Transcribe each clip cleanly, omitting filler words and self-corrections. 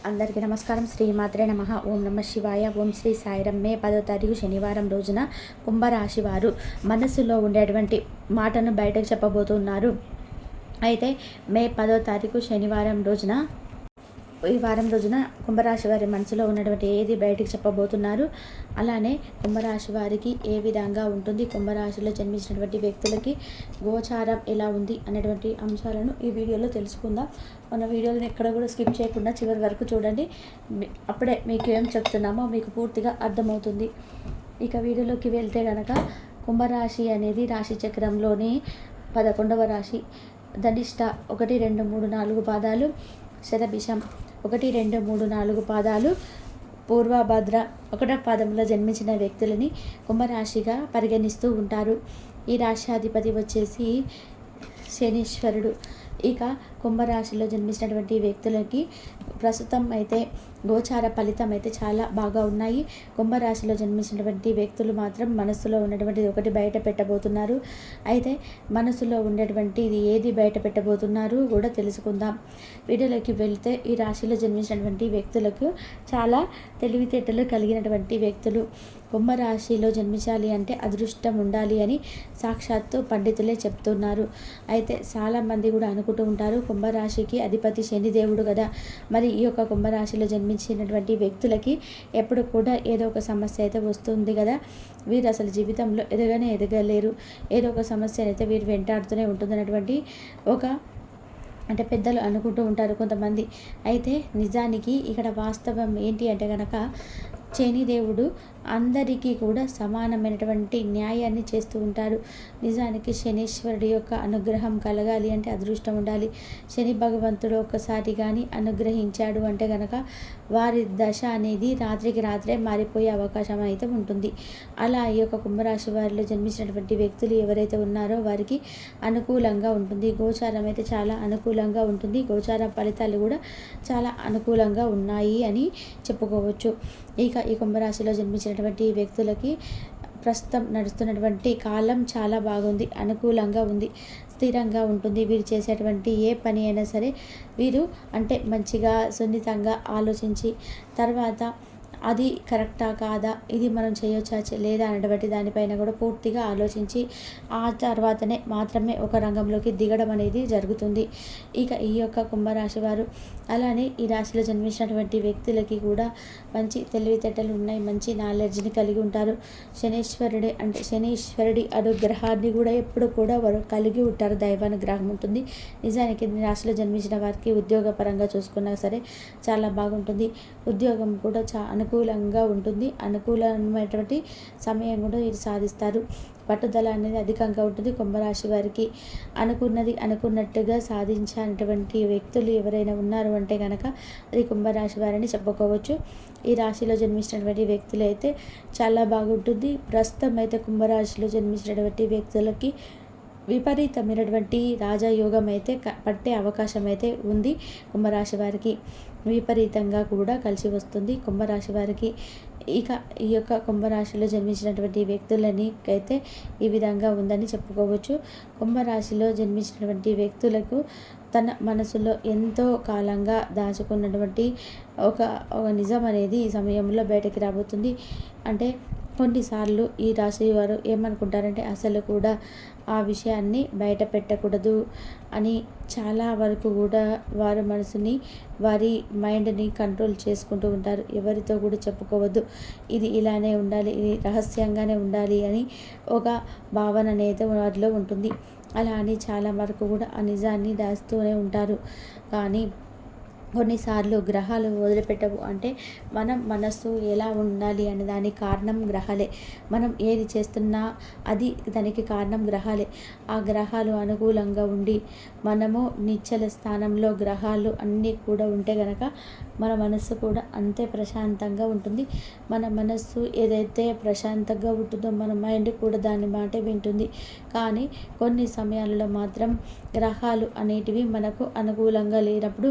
అందరికీ నమస్కారం. శ్రీమాత్రే నమః. ఓం నమ శివాయ. ఓం శ్రీ సాయిరం. మే 10వ తారీఖు శనివారం రోజున కుంభరాశి వారు మనస్సులో ఉండేటువంటి మాటను బయటకు చెప్పబోతున్నారు. అయితే మే 10వ తారీఖు శనివారం రోజున ఈ వారం రోజున కుంభరాశి వారి మనసులో ఉన్నటువంటి ఏది బయటికి చెప్పబోతున్నారు. అలానే కుంభరాశి వారికి ఏ విధంగా ఉంటుంది, కుంభరాశిలో జన్మించినటువంటి వ్యక్తులకి గోచారం ఎలా ఉంది అనేటువంటి అంశాలను ఈ వీడియోలో తెలుసుకుందాం. మన వీడియోలను ఎక్కడ కూడా స్కిప్ చేయకుండా చివరి వరకు చూడండి. అప్పుడే మీకు ఏం చెప్తున్నామో మీకు పూర్తిగా అర్థమవుతుంది. ఇక వీడియోలోకి వెళ్తే కనుక కుంభరాశి అనేది రాశి చక్రంలోని 11వ రాశి. ధనిష్ట 1, 2, 3, 4 పాదాలు, శతభిషం 1, 2, 3, 4 పాదాలు, పూర్వభద్ర 1వ పాదంలో జన్మించిన వ్యక్తులని కుంభరాశిగా పరిగణిస్తూ ఉంటారు. ఈ రాశ్యాధిపతి వచ్చేసి శనీశ్వరుడు. ఇక కుంభరాశిలో జన్మించినటువంటి వ్యక్తులకి ప్రస్తుతం అయితే గోచార ఫలితం అయితే చాలా బాగా ఉన్నాయి. కుంభరాశిలో జన్మించినటువంటి వ్యక్తులు మాత్రం మనసులో ఉన్నటువంటిది ఒకటి బయట పెట్టబోతున్నారు. అయితే మనసులో ఉండేటువంటిది ఏది బయట పెట్టబోతున్నారు కూడా తెలుసుకుందాం. వీడియోలోకి వెళ్తే ఈ రాశిలో జన్మించినటువంటి వ్యక్తులకు చాలా తెలివితేటలు కలిగినటువంటి వ్యక్తులు. కుంభరాశిలో జన్మించాలి అంటే అదృష్టం ఉండాలి అని సాక్షాత్తు పండితులే చెప్తున్నారు. అయితే చాలామంది కూడా అనుకుంటూ ఉంటారు, కుంభరాశికి అధిపతి శనిదేవుడు కదా, మరి ఈ యొక్క కుంభరాశిలో జన్మించినటువంటి వ్యక్తులకి ఎప్పుడు కూడా ఏదో ఒక సమస్య అయితే వస్తుంది కదా, వీరు అసలు జీవితంలో ఎదగలేరు, ఏదో ఒక సమస్య అయితే వీరు వెంటాడుతూనే ఉంటుందన్నటువంటి అంటే పెద్దలు అనుకుంటూ ఉంటారు కొంతమంది. అయితే నిజానికి ఇక్కడ వాస్తవం ఏంటి అంటే కనుక శనిదేవుడు అందరికీ కూడా సమానమైనటువంటి న్యాయాన్ని చేస్తూ ఉంటారు. నిజానికి శనీశ్వరుడి యొక్క అనుగ్రహం కలగాలి అంటే అదృష్టం ఉండాలి. శని భగవంతుడు ఒక్కసారి కానీ అనుగ్రహించాడు అంటే కనుక వారి దశ అనేది రాత్రికి రాత్రే మారిపోయే అవకాశం అయితే ఉంటుంది. అలా ఈ యొక్క కుంభరాశి వారిలో జన్మించినటువంటి వ్యక్తులు ఎవరైతే ఉన్నారో వారికి అనుకూలంగా ఉంటుంది. గోచారం అయితే చాలా అనుకూలంగా ఉంటుంది. గోచార ఫలితాలు కూడా చాలా అనుకూలంగా ఉన్నాయి అని చెప్పుకోవచ్చు. ఇక ఈ కుంభరాశిలో జన్మించినటువంటి వ్యక్తులకి ప్రస్తుతం నడుస్తున్నటువంటి కాలం చాలా బాగుంది, అనుకూలంగా ఉంది, స్థిరంగా ఉంటుంది. వీరు చేసేటువంటి ఏ పని అయినా సరే వీరు అంటే మంచిగా సున్నితంగా ఆలోచించి తర్వాత అది కరెక్టా కాదా, ఇది మనం చేయొచ్చా లేదా అనేటువంటి దానిపైన కూడా పూర్తిగా ఆలోచించి ఆ తర్వాతనే మాత్రమే ఒక రంగంలోకి దిగడం అనేది జరుగుతుంది. ఇక ఈ యొక్క కుంభరాశి వారు అలానే ఈ రాశిలో జన్మించినటువంటి వ్యక్తులకి కూడా మంచి తెలివితేటలు ఉన్నాయి, మంచి నాలెడ్జ్ని కలిగి ఉంటారు. శనీశ్వరుడి అనుగ్రహాన్ని కూడా ఎప్పుడు కూడా వారు కలిగి ఉంటారు. దైవానుగ్రహం ఉంటుంది. నిజానికి ఈ రాశిలో జన్మించిన వారికి ఉద్యోగపరంగా చూసుకున్నా సరే చాలా బాగుంటుంది. ఉద్యోగం కూడా అనుకూలంగా ఉంటుంది. అనుకూలమైనటువంటి సమయం కూడా వీరు సాధిస్తారు. పట్టుదల అనేది అధికంగా ఉంటుంది. కుంభరాశి వారికి అనుకున్నది అనుకున్నట్టుగా సాధించినటువంటి వ్యక్తులు ఎవరైనా ఉన్నారు అంటే కనుక అది కుంభరాశి వారని చెప్పుకోవచ్చు. ఈ రాశిలో జన్మించినటువంటి వ్యక్తులు అయితే చాలా బాగుంటుంది. ప్రస్తుతం అయితే కుంభరాశిలో జన్మించినటువంటి వ్యక్తులకి విపరీతమైనటువంటి రాజయోగం అయితే పట్టే అవకాశం అయితే ఉంది. కుంభరాశి వారికి విపరీతంగా కూడా కలిసి వస్తుంది కుంభరాశి వారికి. ఇక ఈ యొక్క కుంభరాశిలో జన్మించినటువంటి వ్యక్తులని అయితే ఈ విధంగా ఉందని చెప్పుకోవచ్చు. కుంభరాశిలో జన్మించినటువంటి వ్యక్తులకు తన మనసులో ఎంతో కాలంగా దాచుకున్నటువంటి ఒక నిజం అనేది ఈ సమయంలో బయటకి రాబోతుంది. అంటే కొన్నిసార్లు ఈ రాశి వారు ఏమనుకుంటారంటే అసలు కూడా ఆ విషయాన్ని బయట పెట్టకూడదు అని చాలా వరకు కూడా వారి మనసుని వారి మైండ్ని కంట్రోల్ చేసుకుంటూ ఉంటారు. ఎవరితో కూడా చెప్పుకోవద్దు, ఇది ఇలానే ఉండాలి, ఇది రహస్యంగానే ఉండాలి అని ఒక భావన అనేది వారిలో ఉంటుంది. అలా అని చాలా వరకు కూడా ఆ నిజాన్ని దాస్తూనే ఉంటారు. కానీ కొన్నిసార్లు గ్రహాలు వదిలిపెట్టవు. అంటే మనం మనస్సు ఎలా ఉండాలి అనే దానికి కారణం గ్రహాలే. మనం ఏది చేస్తున్నా అది దానికి కారణం గ్రహాలే. ఆ గ్రహాలు అనుకూలంగా ఉండి మనము నిశ్చల స్థానంలో గ్రహాలు అన్నీ కూడా ఉంటే గనక మన మనస్సు కూడా అంతే ప్రశాంతంగా ఉంటుంది. మన మనస్సు ఏదైతే ప్రశాంతంగా ఉంటుందో మన మైండ్ కూడా దాని మాట వింటుంది. కానీ కొన్ని సమయాలలో మాత్రం గ్రహాలు అనేటివి మనకు అనుకూలంగా లేనప్పుడు,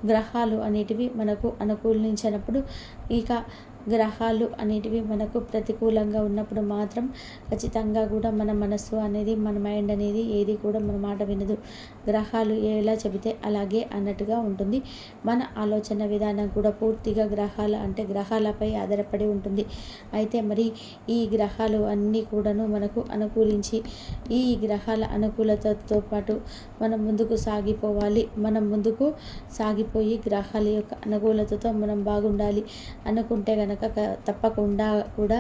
గ్రహాలు అనేటివి మనకు అనుకూలించినప్పుడు ఇక గ్రహాలు అనేటివి మనకు ప్రతికూలంగా ఉన్నప్పుడు మాత్రం ఖచ్చితంగా కూడా మన మనస్సు అనేది, మన మైండ్ అనేది ఏది కూడా మన మాట వినదు. గ్రహాలు ఎలా చెబితే అలాగే అన్నట్టుగా ఉంటుంది. మన ఆలోచన విధానం కూడా పూర్తిగా గ్రహాలపై ఆధారపడి ఉంటుంది. అయితే మరి ఈ గ్రహాలు అన్నీ కూడాను మనకు అనుకూలించి, ఈ గ్రహాల అనుకూలతతో పాటు మనం ముందుకు సాగిపోవాలి. మనం ముందుకు సాగిపోయి గ్రహాల యొక్క అనుకూలతతో మనం బాగుండాలి అనుకుంటే గనక తప్పకుండా కూడా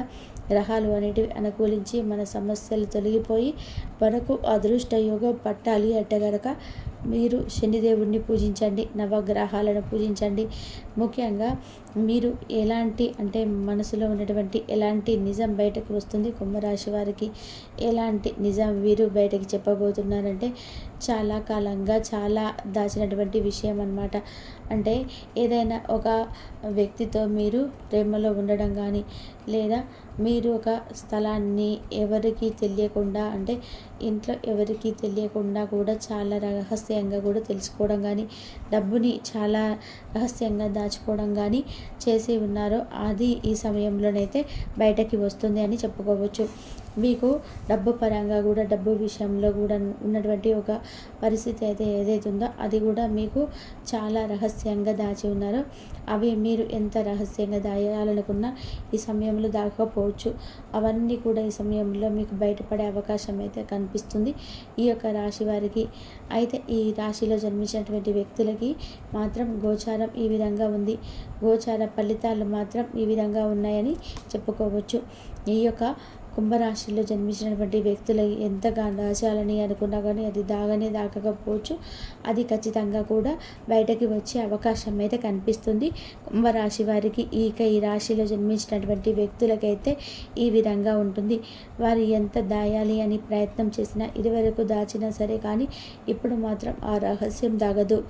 గ్రహాలు అనేటివి అనుకూలించి మన సమస్యలు తొలగిపోయి మనకు అదృష్ట యోగం పట్టాలి అంటే గనక మీరు శనిదేవుడిని పూజించండి, నవగ్రహాలను పూజించండి. ముఖ్యంగా మీరు ఎలాంటి అంటే మనసులో ఉన్నటువంటి ఎలాంటి నిజం బయటకు వస్తుంది కుంభరాశి వారికి, ఎలాంటి నిజం వీరు బయటకు చెప్పబోతున్నారంటే చాలా కాలంగా చాలా దాచినటువంటి విషయం అన్నమాట. అంటే ఏదైనా ఒక వ్యక్తితో మీరు ప్రేమలో ఉండడం కానీ, లేదా మీరు ఒక స్థలాన్ని ఎవరికీ తెలియకుండా అంటే ఇంట్లో ఎవరికీ తెలియకుండా కూడా చాలా రహస్యంగా కూడా తెలుసుకోవడం కానీ, డబ్బుని చాలా రహస్యంగా దాచుకోవడం కానీ చేసి ఉన్నారో అది ఈ సమయంలోనైతే బయటకి వస్తుంది అని చెప్పుకోవచ్చు. మీకు డబ్బు పరంగా కూడా, డబ్బు విషయంలో కూడా ఉన్నటువంటి ఒక పరిస్థితి అయితే ఏదైతే ఉందో అది కూడా మీకు చాలా రహస్యంగా దాచి ఉన్నారో అవి మీరు ఎంత రహస్యంగా దాయాలనుకున్నా ఈ సమయంలో దాకపోవచ్చు. అవన్నీ కూడా ఈ సమయంలో మీకు బయటపడే అవకాశం అయితే కనిపిస్తుంది ఈ యొక్క రాశి వారికి. అయితే ఈ రాశిలో జన్మించినటువంటి వ్యక్తులకి మాత్రం గోచారం ఈ విధంగా ఉంది. గోచార ఫలితాలు మాత్రం ఈ విధంగా ఉన్నాయని చెప్పుకోవచ్చు. ఈ యొక్క కుంభరాశిలో జన్మించినటువంటి వ్యక్తులు ఎంతగా దాచాలని అనుకున్నా కానీ అది దాగకపోవచ్చు. అది ఖచ్చితంగా కూడా బయటకి వచ్చే అవకాశం అయితే కనిపిస్తుంది కుంభరాశి వారికి. ఈ రాశిలో జన్మించినటువంటి వ్యక్తులకైతే ఈ విధంగా ఉంటుంది. వారు ఎంత దాయాలి అని ప్రయత్నం చేసినా, ఇదివరకు దాచినా సరే కానీ ఇప్పుడు మాత్రం ఆ రహస్యం దాగదు.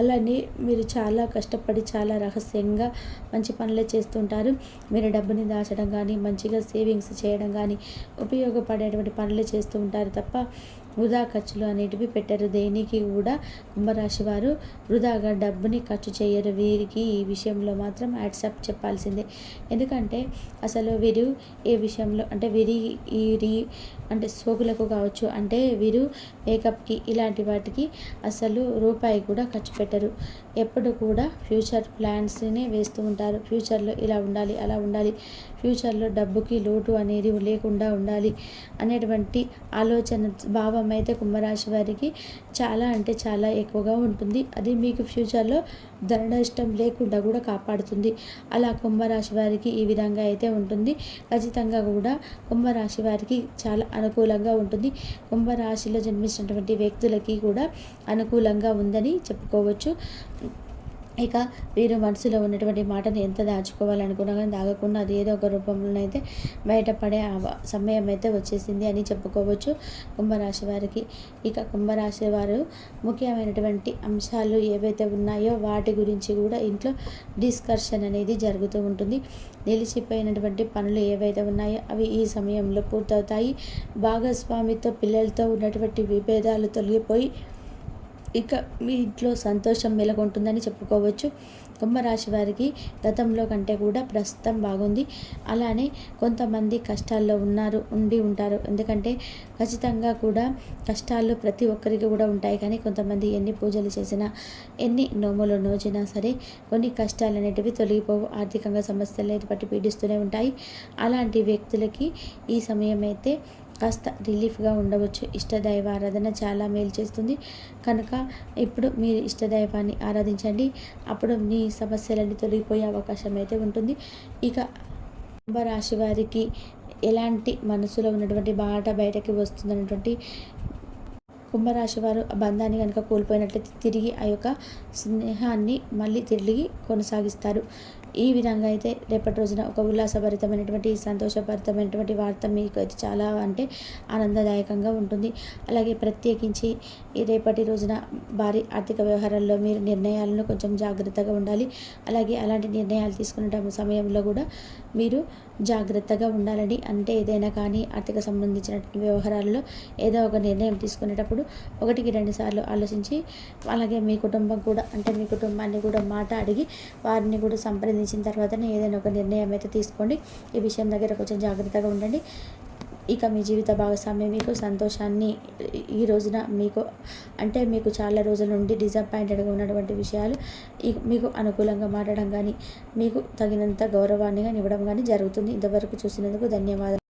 అలానే మీరు చాలా కష్టపడి చాలా రహస్యంగా మంచి పనులే చేస్తుంటారు. మీరు డబ్బుని దాచడం కానీ, మంచిగా సేవింగ్స్ చేయడం కానీ, ఉపయోగపడేటువంటి పనులు చేస్తూ ఉంటారు తప్ప వృధా ఖర్చులు అనేటివి పెట్టరు. దేనికి కూడా కుంభరాశి వారు వృధాగా డబ్బుని ఖర్చు చేయరు. వీరికి ఈ విషయంలో మాత్రం యాడ్సప్ చెప్పాల్సిందే. ఎందుకంటే అసలు వీరు ఏ విషయంలో అంటే వీరి అంటే సోకులకు కావచ్చు, అంటే వీరు మేకప్కి ఇలాంటి వాటికి అసలు రూపాయి కూడా ఖర్చు పెట్టరు. ఎప్పుడు కూడా ఫ్యూచర్ ప్లాన్స్నే వేస్తూ ఉంటారు. ఫ్యూచర్లో ఇలా ఉండాలి, అలా ఉండాలి, ఫ్యూచర్లో డబ్బుకి లోటు అనేది లేకుండా ఉండాలి అనేటువంటి ఆలోచన భావం అయితే కుంభరాశి వారికి చాలా అంటే చాలా ఎక్కువగా ఉంటుంది. అది మీకు ఫ్యూచర్లో ధన నష్టం లేకుండా కూడా కాపాడుతుంది. అలా కుంభరాశి వారికి ఈ విధంగా అయితే ఉంటుంది. ఖచ్చితంగా కూడా కుంభరాశి వారికి చాలా అనుకూలంగా ఉంటుంది. కుంభరాశిలో జన్మించినటువంటి వ్యక్తులకి కూడా అనుకూలంగా ఉందని చెప్పుకోవచ్చు. ఇక వీరు మనసులో ఉన్నటువంటి మాటను ఎంత దాచుకోవాలనుకున్నా కానీ దాగకుండా అది ఏదో ఒక రూపంలోనైతే బయటపడే సమయం అయితే వచ్చేసింది అని చెప్పుకోవచ్చు కుంభరాశి వారికి. ఇక కుంభరాశి వారు ముఖ్యమైనటువంటి అంశాలు ఏవైతే ఉన్నాయో వాటి గురించి కూడా ఇంట్లో డిస్కషన్ అనేది జరుగుతూ ఉంటుంది. నిలిచిపోయినటువంటి పనులు ఏవైతే ఉన్నాయో అవి ఈ సమయంలో పూర్తవుతాయి. భాగస్వామితో పిల్లలతో ఉన్నటువంటి విభేదాలు తొలగిపోయి ఇక మీ ఇంట్లో సంతోషం నెలకొంటుందని చెప్పుకోవచ్చు. కుంభరాశి వారికి గతంలో కంటే కూడా ప్రస్తుతం బాగుంది. అలానే కొంతమంది కష్టాల్లో ఉండి ఉంటారు. ఎందుకంటే ఖచ్చితంగా కూడా కష్టాలు ప్రతి ఒక్కరికి కూడా ఉంటాయి. కానీ కొంతమంది ఎన్ని పూజలు చేసినా, ఎన్ని నోములు నోచినా సరే కొన్ని కష్టాలు అనేటివి తొలగిపోవు. ఆర్థికంగా సమస్యలు పట్టి పీడిస్తూనే ఉంటాయి. అలాంటి వ్యక్తులకి ఈ సమయం అయితే కాస్త రిలీఫ్గా ఉండవచ్చు. ఇష్టదైవ ఆరాధన చాలా మేలు చేస్తుంది కనుక ఇప్పుడు మీరు ఇష్టదైవాన్ని ఆరాధించండి. అప్పుడు మీ సమస్యలన్నీ తొలగిపోయే అవకాశం అయితే ఉంటుంది. ఇక కుంభరాశి వారికి ఎలాంటి మనసులో ఉన్నటువంటి బాట బయటకి వస్తుందన్నటువంటి కుంభరాశి వారు ఆ బంధాన్ని కనుక కోల్పోయినట్లయితే తిరిగి ఆ యొక్క స్నేహాన్ని మళ్ళీ తిరిగి కొనసాగిస్తారు. ఈ విధంగా అయితే రేపటి రోజున ఒక ఉల్లాసభరితమైనటువంటి సంతోషభరితమైనటువంటి వార్త మీకు అయితే చాలా అంటే ఆనందదాయకంగా ఉంటుంది. అలాగే ప్రత్యేకించి ఈ రేపటి రోజున భారీ ఆర్థిక వ్యవహారాల్లో మీరు నిర్ణయాలను కొంచెం జాగ్రత్తగా ఉండాలి. అలాగే అలాంటి నిర్ణయాలు తీసుకునే సమయంలో కూడా మీరు జాగ్రత్తగా ఉండాలని, అంటే ఏదైనా కానీ ఆర్థిక సంబంధించిన వ్యవహారాల్లో ఏదో ఒక నిర్ణయం తీసుకునేటప్పుడు 1-2 సార్లు ఆలోచించి, అలాగే మీ కుటుంబం కూడా అంటే మీ కుటుంబాన్ని కూడా మాట అడిగి వారిని కూడా సంప్రదించి పరిశీలించిన తర్వాతనే ఏదైనా ఒక నిర్ణయం అయితే తీసుకోండి. ఈ విషయం దగ్గర కొంచెం జాగ్రత్తగా ఉండండి. ఇక మీ జీవిత భాగస్వామి మీకు సంతోషాన్ని ఈ రోజున మీకు చాలా రోజుల నుండి డిసప్పాయింటెడ్గా ఉన్నటువంటి విషయాలు మీకు అనుకూలంగా మారడం కానీ, మీకు తగినంత గౌరవాన్ని కానీ ఇవ్వడం కానీ జరుగుతుంది. ఇంతవరకు చూసినందుకు ధన్యవాదాలు.